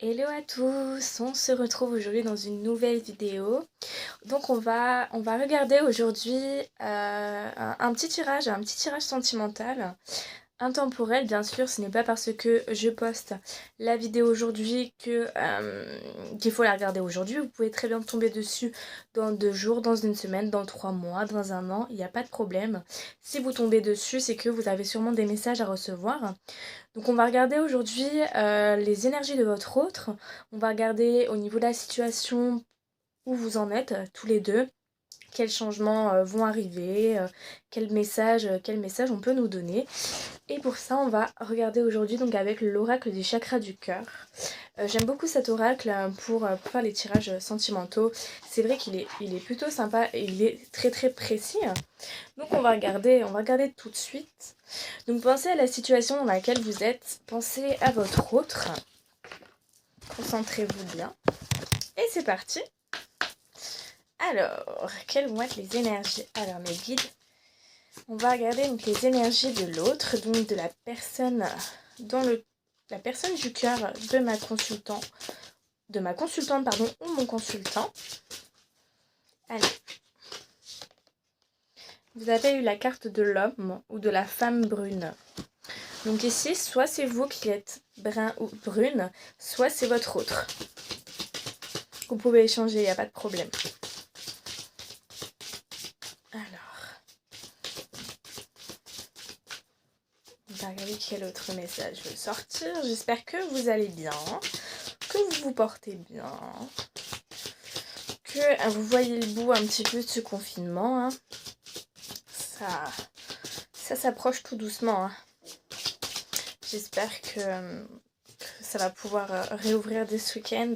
Hello à tous, on se retrouve aujourd'hui dans une nouvelle vidéo. Donc on va regarder aujourd'hui un petit tirage sentimental. Intemporel, bien sûr, ce n'est pas parce que je poste la vidéo aujourd'hui qu'il faut la regarder aujourd'hui. Vous pouvez très bien tomber dessus dans 2 jours, dans une semaine, dans 3 mois, dans un an, il n'y a pas de problème. Si vous tombez dessus, c'est que vous avez sûrement des messages à recevoir. Donc on va regarder aujourd'hui les énergies de votre autre. On va regarder au niveau de la situation où vous en êtes tous les deux. Quels changements vont arriver, quel message on peut nous donner. Et pour ça, on va regarder aujourd'hui donc avec l'oracle du chakra du cœur. J'aime beaucoup cet oracle pour faire les tirages sentimentaux. C'est vrai qu'il est plutôt sympa et il est très très précis. Donc on va regarder tout de suite. Donc pensez à la situation dans laquelle vous êtes, pensez à votre autre. Concentrez-vous bien. Et c'est parti. Alors, quelles vont être les énergies? Alors mes guides, on va regarder donc les énergies de l'autre, donc de la personne la personne du cœur de ma consultante pardon, ou mon consultant. Allez. Vous avez eu la carte de l'homme ou de la femme brune. Donc ici, soit c'est vous qui êtes brun ou brune, soit c'est votre autre. Vous pouvez échanger, il n'y a pas de problème. Alors, on va regarder quel autre message veut sortir. J'espère que vous allez bien, que vous vous portez bien, que vous voyez le bout un petit peu de ce confinement. Hein. Ça s'approche tout doucement. Hein. J'espère que ça va pouvoir réouvrir dès ce week-end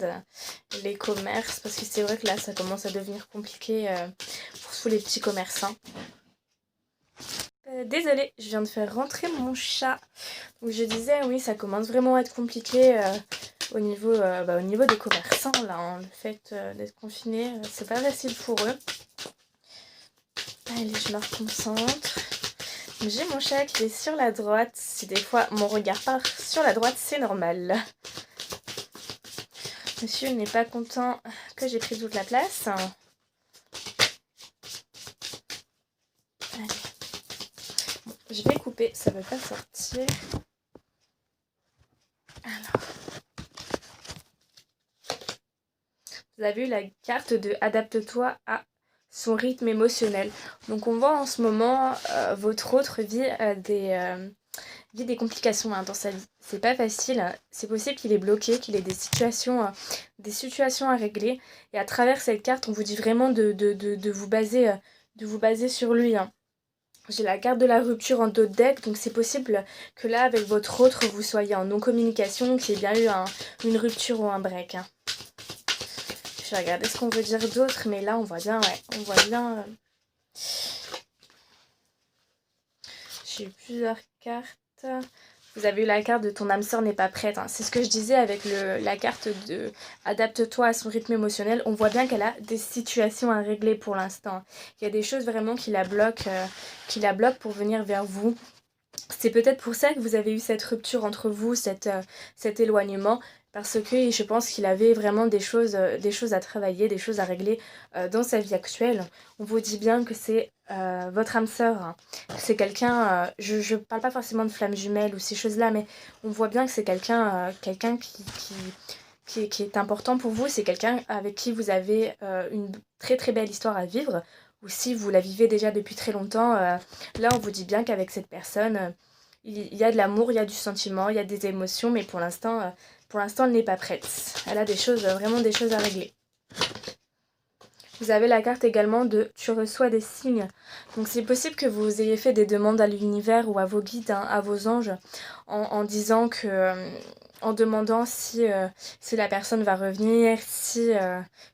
les commerces, parce que c'est vrai que là ça commence à devenir compliqué pour tous les petits commerçants. Désolée, je viens de faire rentrer mon chat. Donc je disais, oui, ça commence vraiment à être compliqué au niveau des commerçants là. Hein. Le fait d'être confiné, c'est pas facile pour eux. Allez, je me reconcentre. J'ai mon chat qui est sur la droite. Si des fois mon regard part sur la droite, c'est normal. Monsieur n'est pas content que j'ai pris toute la place. Allez. Bon, je vais couper, ça ne veut pas sortir. Alors. Vous avez eu la carte de adapte-toi à son rythme émotionnel. Donc on voit en ce moment votre autre vit des complications dans sa vie. C'est pas facile, c'est possible qu'il est bloqué, qu'il ait des situations à régler. Et à travers cette carte, on vous dit vraiment de vous baser sur lui. Hein. J'ai la carte de la rupture en dos de deck, donc c'est possible que là, avec votre autre, vous soyez en non-communication, qu'il y ait bien eu une rupture ou un break. Hein. Je vais regarder ce qu'on veut dire d'autre, mais là, on voit bien, J'ai eu plusieurs cartes. Vous avez eu la carte de ton âme sœur n'est pas prête. Hein. C'est ce que je disais avec la carte de adapte-toi à son rythme émotionnel. On voit bien qu'elle a des situations à régler pour l'instant. Il y a des choses vraiment qui la bloquent pour venir vers vous. C'est peut-être pour ça que vous avez eu cette rupture entre vous, cet éloignement, parce que je pense qu'il avait vraiment des choses à travailler, des choses à régler dans sa vie actuelle. On vous dit bien que c'est votre âme sœur, hein. C'est quelqu'un, je parle pas forcément de flamme jumelle ou ces choses-là, mais on voit bien que c'est quelqu'un qui est important pour vous, c'est quelqu'un avec qui vous avez une très très belle histoire à vivre, ou si vous la vivez déjà depuis très longtemps, là on vous dit bien qu'avec cette personne, il y a de l'amour, il y a du sentiment, il y a des émotions, mais pour l'instant elle n'est pas prête. Elle a vraiment des choses à régler. Vous avez la carte également de « Tu reçois des signes ». Donc c'est possible que vous ayez fait des demandes à l'univers ou à vos guides, hein, à vos anges, en disant que... en demandant si la personne va revenir,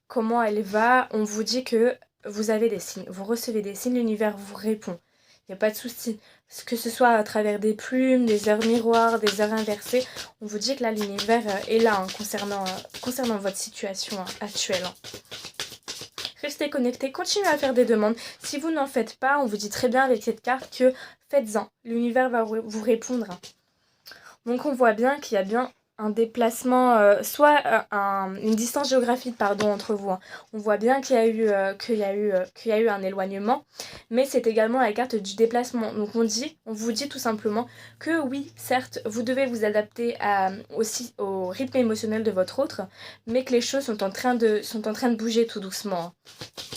comment elle va. On vous dit que vous avez des signes. Vous recevez des signes, l'univers vous répond. Il n'y a pas de souci. Que ce soit à travers des plumes, des heures miroirs, des heures inversées, on vous dit que là, l'univers est là, hein, concernant votre situation actuelle. Hein. Restez connectés, continuez à faire des demandes. Si vous n'en faites pas, on vous dit très bien avec cette carte que faites-en. L'univers va vous répondre. Donc on voit bien qu'il y a bien un déplacement, soit une distance géographique pardon, entre vous, hein. On voit bien qu'il y a eu un éloignement, mais c'est également la carte du déplacement. Donc on vous dit tout simplement que oui, certes, vous devez vous adapter aussi au rythme émotionnel de votre autre, mais que les choses sont en train de bouger tout doucement, hein.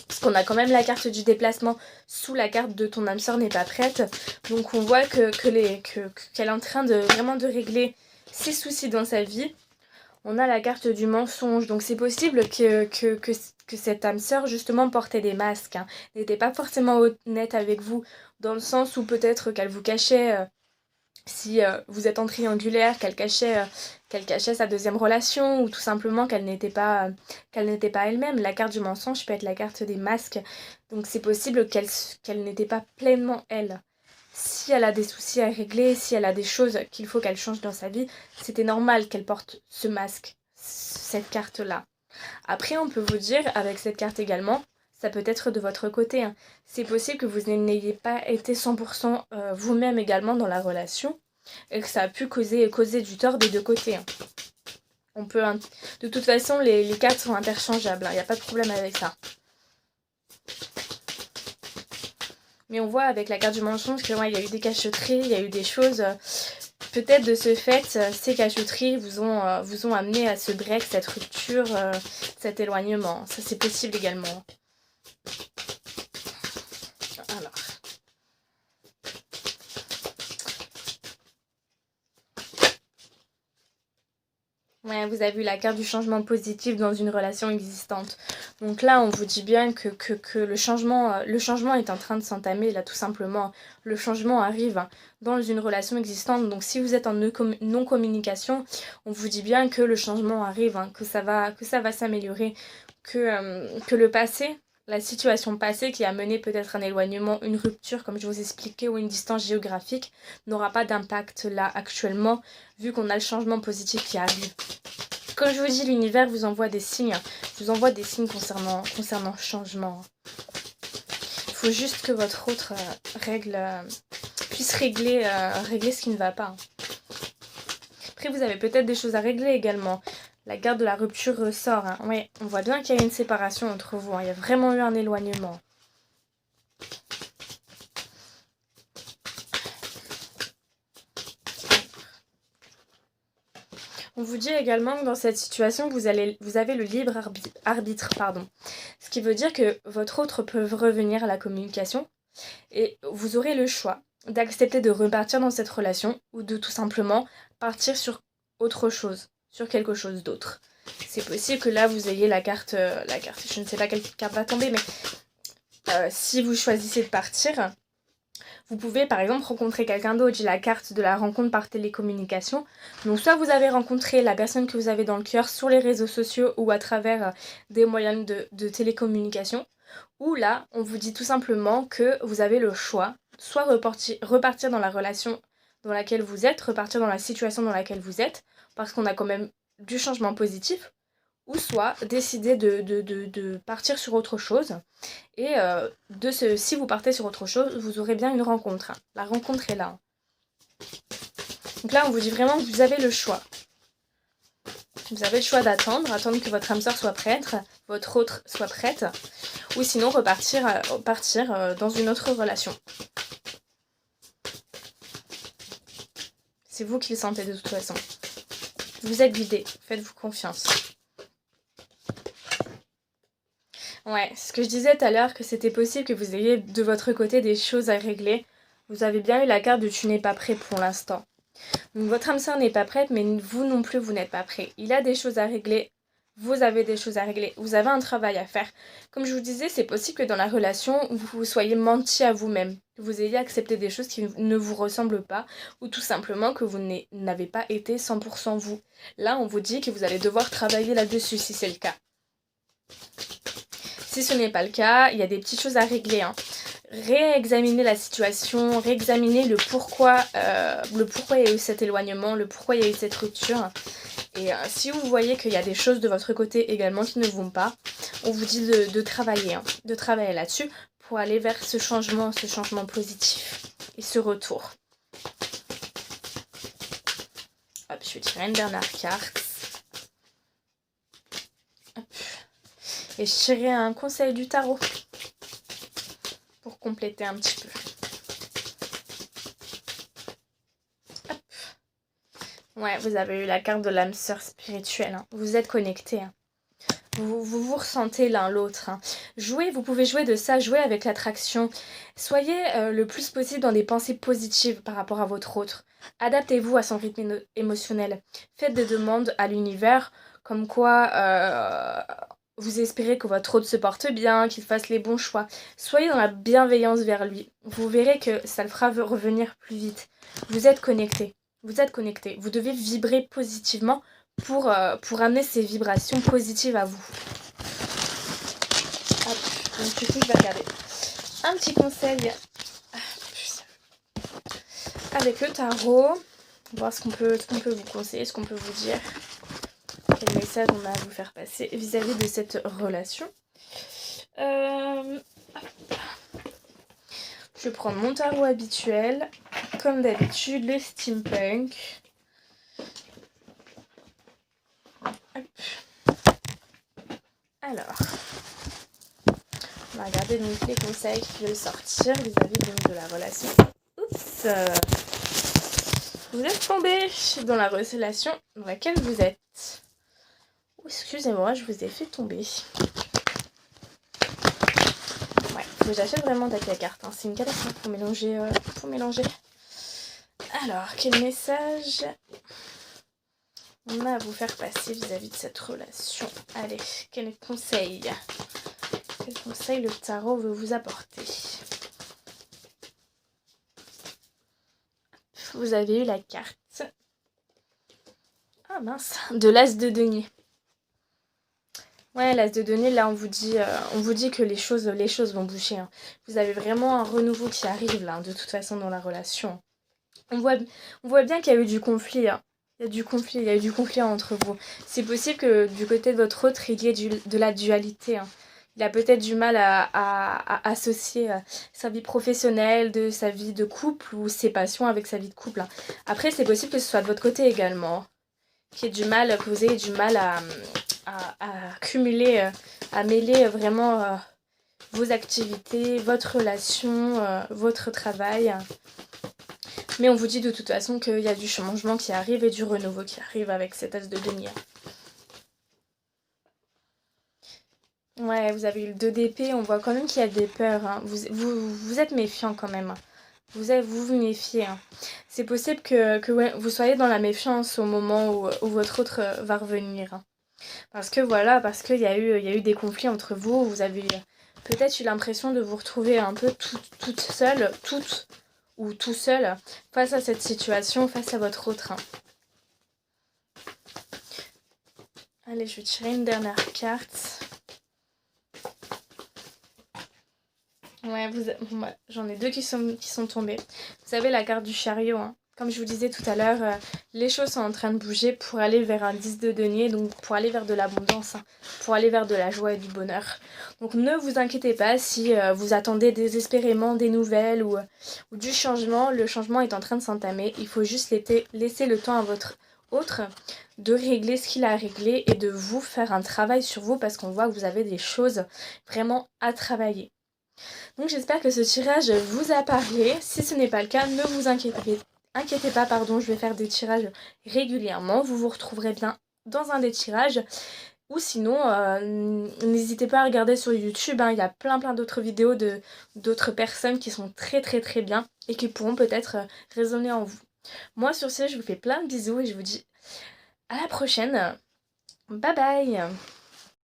Parce qu'on a quand même la carte du déplacement sous la carte de ton âme sœur n'est pas prête. Donc on voit qu'elle est en train de vraiment de régler ses soucis dans sa vie. On a la carte du mensonge. Donc c'est possible que cette âme sœur justement portait des masques, hein. N'était pas forcément honnête avec vous, dans le sens où peut-être qu'elle vous cachait... si vous êtes en triangulaire, qu'elle cachait sa deuxième relation, ou tout simplement qu'elle n'était pas elle-même. La carte du mensonge peut être la carte des masques, donc c'est possible qu'elle n'était pas pleinement elle. Si elle a des soucis à régler, si elle a des choses qu'il faut qu'elle change dans sa vie, c'était normal qu'elle porte ce masque, cette carte-là. Après, on peut vous dire, avec cette carte également, ça peut être de votre côté, hein. C'est possible que vous n'ayez pas été 100% vous-même également dans la relation et que ça a pu causer du tort des deux côtés, hein. On peut, de toute façon, les cartes sont interchangeables, il n'y a pas de problème avec ça. Mais on voit avec la carte du mensonge qu'il y a eu des cacheteries, il y a eu des choses... peut-être de ce fait, ces cacheteries vous ont amené à ce break, cette rupture, cet éloignement. Ça, c'est possible également. Alors. Ouais, vous avez vu la carte du changement positif dans une relation existante. Donc là, on vous dit bien que le changement est en train de s'entamer, là, tout simplement. Le changement arrive dans une relation existante. Donc si vous êtes en non-communication, on vous dit bien que le changement arrive, hein, que ça va s'améliorer, que le passé, la situation passée qui a mené peut-être un éloignement, une rupture, comme je vous expliquais, ou une distance géographique, n'aura pas d'impact là actuellement, vu qu'on a le changement positif qui arrive. Comme je vous dis, l'univers vous envoie des signes. Je vous envoie des signes concernant changement. Il faut juste que votre autre puisse régler ce qui ne va pas. Après, vous avez peut-être des choses à régler également. La carte de la rupture ressort, hein. Oui, on voit bien qu'il y a une séparation entre vous, hein. Il y a vraiment eu un éloignement. On vous dit également que dans cette situation, vous avez le libre arbitre. Ce qui veut dire que votre autre peut revenir à la communication et vous aurez le choix d'accepter de repartir dans cette relation ou de tout simplement partir sur autre chose, sur quelque chose d'autre. C'est possible que là vous ayez la carte, je ne sais pas quelle carte va tomber, mais si vous choisissez de partir, vous pouvez par exemple rencontrer quelqu'un d'autre. J'ai la carte de la rencontre par télécommunication. Donc soit vous avez rencontré la personne que vous avez dans le cœur sur les réseaux sociaux ou à travers des moyens de télécommunication. Ou là, on vous dit tout simplement que vous avez le choix, soit repartir dans la relation dans laquelle vous êtes, repartir dans la situation dans laquelle vous êtes, parce qu'on a quand même du changement positif, ou soit décider de partir sur autre chose. Et si vous partez sur autre chose, vous aurez bien une rencontre, hein. La rencontre est là. Donc là, on vous dit vraiment que vous avez le choix. Vous avez le choix attendre que votre âme sœur soit prête, votre autre soit prête, ou sinon partir dans une autre relation. C'est vous qui le sentez de toute façon. Vous êtes guidé, faites-vous confiance. Ouais, ce que je disais tout à l'heure, que c'était possible que vous ayez de votre côté des choses à régler. Vous avez bien eu la carte de tu n'es pas prêt pour l'instant. Donc votre âme sœur n'est pas prête, mais vous non plus, vous n'êtes pas prêt. Il a des choses à régler, vous avez des choses à régler, vous avez un travail à faire. Comme je vous disais, c'est possible que dans la relation, vous soyez menti à vous-même, que vous ayez accepté des choses qui ne vous ressemblent pas, ou tout simplement que vous n'avez pas été 100% vous. Là, on vous dit que vous allez devoir travailler là-dessus si c'est le cas. Si ce n'est pas le cas, il y a des petites choses à régler, hein. Réexaminer la situation, réexaminer le pourquoi il y a eu cet éloignement, le pourquoi il y a eu cette rupture. Et si vous voyez qu'il y a des choses de votre côté également qui ne vont pas, on vous dit de travailler là-dessus pour aller vers ce changement positif et ce retour. Hop, je vais tirer une dernière carte. Hop. Et je tirerai un conseil du tarot pour compléter un petit peu. Hop. Ouais, vous avez eu la carte de l'âme sœur spirituelle. Hein. Vous êtes connectés. Hein. Vous ressentez l'un l'autre. Hein. Vous pouvez jouer de ça, jouer avec l'attraction. Soyez le plus possible dans des pensées positives par rapport à votre autre. Adaptez-vous à son rythme émotionnel. Faites des demandes à l'univers, comme quoi vous espérez que votre autre se porte bien, qu'il fasse les bons choix. Soyez dans la bienveillance vers lui. Vous verrez que ça le fera revenir plus vite. Vous êtes connectés. Vous êtes connectés. Vous devez vibrer positivement pour amener ces vibrations positives à vous. Hop, donc du coup, je vais regarder un petit conseil avec le tarot. Voir ce qu'on peut vous conseiller, ce qu'on peut vous dire. Quel message on a à vous faire passer vis-à-vis de cette relation. Je vais prendre mon tarot habituel. Comme d'habitude, le steampunk. Hop. Alors, on va regarder donc les conseils qui veulent sortir vis-à-vis de la relation. Oups, vous êtes tombé dans la relation dans laquelle vous êtes. Oh, excusez-moi, je vous ai fait tomber. Ouais, faut que j'achète vraiment avec la carte. Hein. C'est une catastrophe pour mélanger. Alors, quel message on a à vous faire passer vis-à-vis de cette relation? Allez, quel conseil le tarot veut vous apporter? Vous avez eu la carte. Ah mince, de l'as de denier. Ouais, l'as de denier, là on vous dit que les choses vont bouger. Hein. Vous avez vraiment un renouveau qui arrive là, de toute façon dans la relation. On voit bien qu'il y a eu du conflit. Hein. Il y a eu du conflit entre vous. C'est possible que du côté de votre autre, il y ait de la dualité. Hein. Il a peut-être du mal à associer sa vie professionnelle de sa vie de couple ou ses passions avec sa vie de couple. Hein. Après, c'est possible que ce soit de votre côté également. Que vous ayez du mal à cumuler, à mêler vraiment vos activités, votre relation, votre travail. Mais on vous dit de toute façon qu'il y a du changement qui arrive et du renouveau qui arrive avec cet as de denier. Ouais, vous avez eu le 2 d'épée, on voit quand même qu'il y a des peurs. Hein. Vous êtes méfiant quand même. Vous méfiez. Hein. C'est possible que ouais, vous soyez dans la méfiance au moment où votre autre va revenir. Hein. Parce qu'il y a eu des conflits entre vous. Vous avez peut-être eu l'impression de vous retrouver un peu toute seule, ou tout seul face à cette situation, face à votre autre. Hein. Allez, je vais tirer une dernière carte. Ouais, j'en ai deux qui sont tombés. Vous savez, la carte du chariot. Hein. Comme je vous disais tout à l'heure, les choses sont en train de bouger pour aller vers un 10 de denier, donc pour aller vers de l'abondance, hein, pour aller vers de la joie et du bonheur. Donc ne vous inquiétez pas si vous attendez désespérément des nouvelles ou du changement. Le changement est en train de s'entamer. Il faut juste laisser le temps à votre autre de régler ce qu'il a réglé et de vous faire un travail sur vous parce qu'on voit que vous avez des choses vraiment à travailler. Donc j'espère que ce tirage vous a parlé. Si ce n'est pas le cas, ne vous inquiétez pas, je vais faire des tirages régulièrement. Vous vous retrouverez bien dans un des tirages. Ou sinon, n'hésitez pas à regarder sur YouTube. Hein, il y a plein d'autres vidéos d'autres personnes qui sont très très très bien et qui pourront peut-être résonner en vous. Moi sur ce, je vous fais plein de bisous et je vous dis à la prochaine. Bye bye.